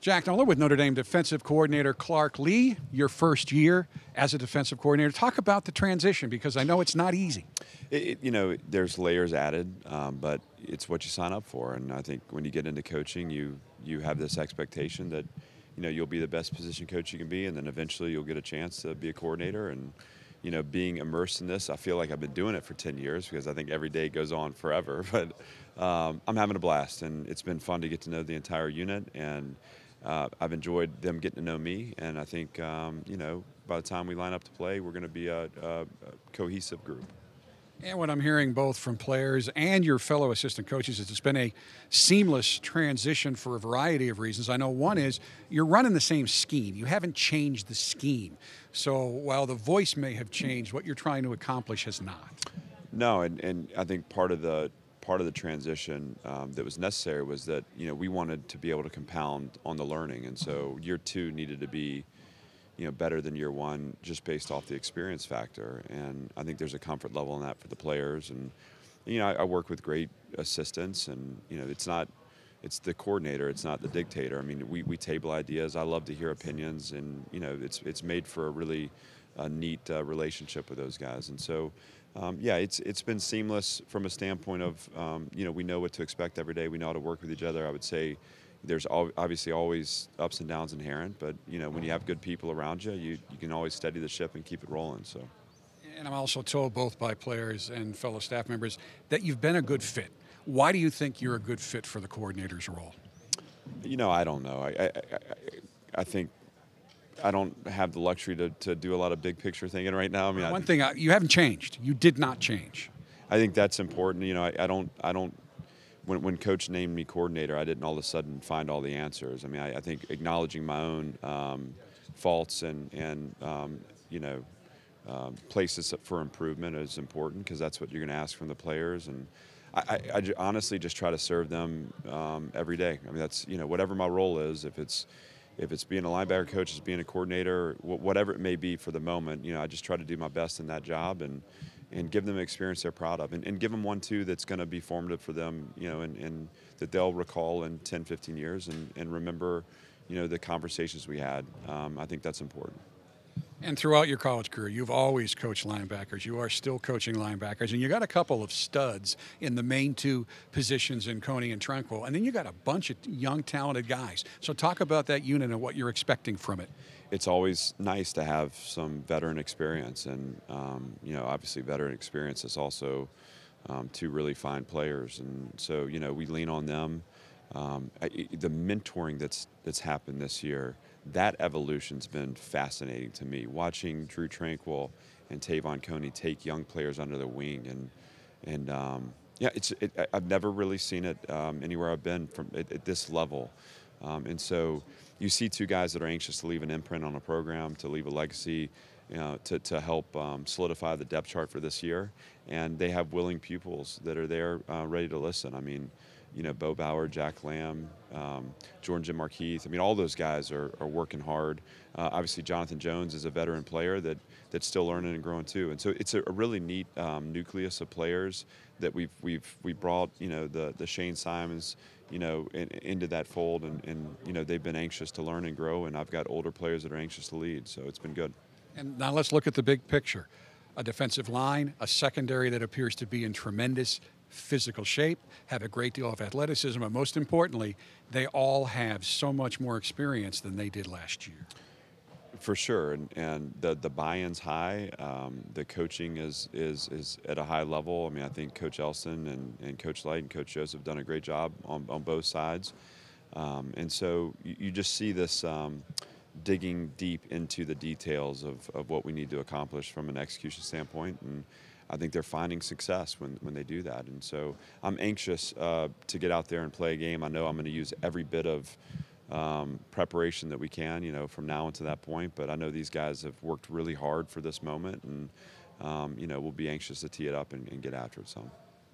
Jack Nolan with Notre Dame defensive coordinator Clark Lee, your first year as a defensive coordinator. Talk about the transition, because I know it's not easy. There's layers added, but it's what you sign up for. And I think when you get into coaching, you have this expectation that, you'll be the best position coach you can be, and then eventually you'll get a chance to be a coordinator. And, being immersed in this, I feel like I've been doing it for 10 years because I think every day goes on forever. But I'm having a blast, and it's been fun to get to know the entire unit. And I've enjoyed them getting to know me, and I think, by the time we line up to play, we're going to be a cohesive group. And what I'm hearing both from players and your fellow assistant coaches is it's been a seamless transition for a variety of reasons. I know one is you're running the same scheme. You haven't changed the scheme. So while the voice may have changed, what you're trying to accomplish has not. No, and I think part of the transition that was necessary was that we wanted to be able to compound on the learning, and so year two needed to be better than year one just based off the experience factor. And I think there's a comfort level in that for the players. And I work with great assistants, and it's the coordinator, it's not the dictator. I mean, we table ideas. I love to hear opinions, and it's made for a really neat relationship with those guys. And so it's been seamless from a standpoint of, we know what to expect every day. We know how to work with each other. I would say there's obviously always ups and downs inherent, but, when you have good people around you, you can always steady the ship and keep it rolling. So. And I'm also told both by players and fellow staff members that you've been a good fit. Why do you think you're a good fit for the coordinator's role? I don't know. I think I don't have the luxury to do a lot of big picture thinking right now. I mean, one thing, you haven't changed. You did not change. I think that's important. I don't. When Coach named me coordinator, I didn't all of a sudden find all the answers. I mean, I think acknowledging my own faults and places for improvement is important, because that's what you're going to ask from the players. And I honestly just try to serve them every day. I mean, that's whatever my role is. If it's being a linebacker coach, it's being a coordinator, whatever it may be for the moment. I just try to do my best in that job and give them an experience they're proud of, and give them one, too, that's going to be formative for them, and that they'll recall in 10, 15 years and remember, the conversations we had. I think that's important. And throughout your college career, you've always coached linebackers. You are still coaching linebackers, and you got a couple of studs in the main two positions in Coney and Tranquil, and then you got a bunch of young, talented guys. So talk about that unit and what you're expecting from it. It's always nice to have some veteran experience, and obviously veteran experience is also two really fine players, and so we lean on them. The mentoring that's happened this year, that evolution's been fascinating to me. Watching Drew Tranquil and Tavon Coney take young players under their wing, and I've never really seen it anywhere I've been at this level. And so you see two guys that are anxious to leave an imprint on a program, to leave a legacy, to help solidify the depth chart for this year. And they have willing pupils that are there ready to listen. I mean, Bo Bauer, Jack Lamb, Jordan Jim Markeith. I mean, all those guys are working hard. Obviously, Jonathan Jones is a veteran player that's still learning and growing too. And so it's a really neat nucleus of players that we brought. The Shane Simons, into that fold, and they've been anxious to learn and grow. And I've got older players that are anxious to lead. So it's been good. And now let's look at the big picture. A defensive line, a secondary that appears to be in tremendous physical shape, have a great deal of athleticism, but most importantly, they all have so much more experience than they did last year. For sure, and the buy-in's high. The coaching is at a high level. I mean, I think Coach Elston and Coach Light and Coach Joseph have done a great job on both sides. And so you just see this digging deep into the details of what we need to accomplish from an execution standpoint, and I think they're finding success when they do that. And so I'm anxious to get out there and play a game. I know I'm going to use every bit of preparation that we can, from now until that point. But I know these guys have worked really hard for this moment, and we'll be anxious to tee it up and get after it some.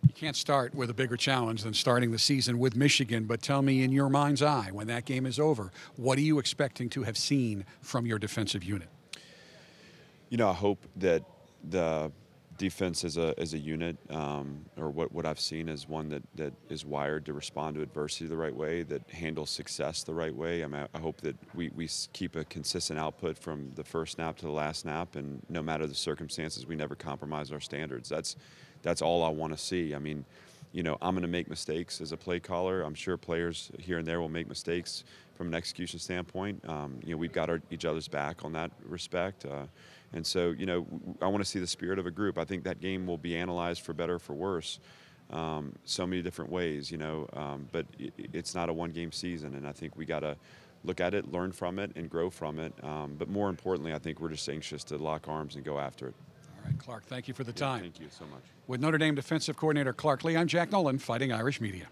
You can't start with a bigger challenge than starting the season with Michigan, but tell me, in your mind's eye, when that game is over, what are you expecting to have seen from your defensive unit? I hope that defense as a unit, or what I've seen is one that is wired to respond to adversity the right way, that handles success the right way. I mean, I hope that we keep a consistent output from the first snap to the last snap, and no matter the circumstances, we never compromise our standards. That's all I want to see. I mean, you know, I'm going to make mistakes as a play caller. I'm sure players here and there will make mistakes from an execution standpoint. You know, we've got each other's back on that respect. And so, you know, I want to see the spirit of a group. I think that game will be analyzed for better or for worse, so many different ways, you know, but it's not a one-game season, and I think we got to look at it, learn from it, and grow from it. But more importantly, I think we're just anxious to lock arms and go after it. All right, Clark, thank you for the time. Thank you so much. With Notre Dame defensive coordinator Clark Lea, I'm Jack Nolan, Fighting Irish Media.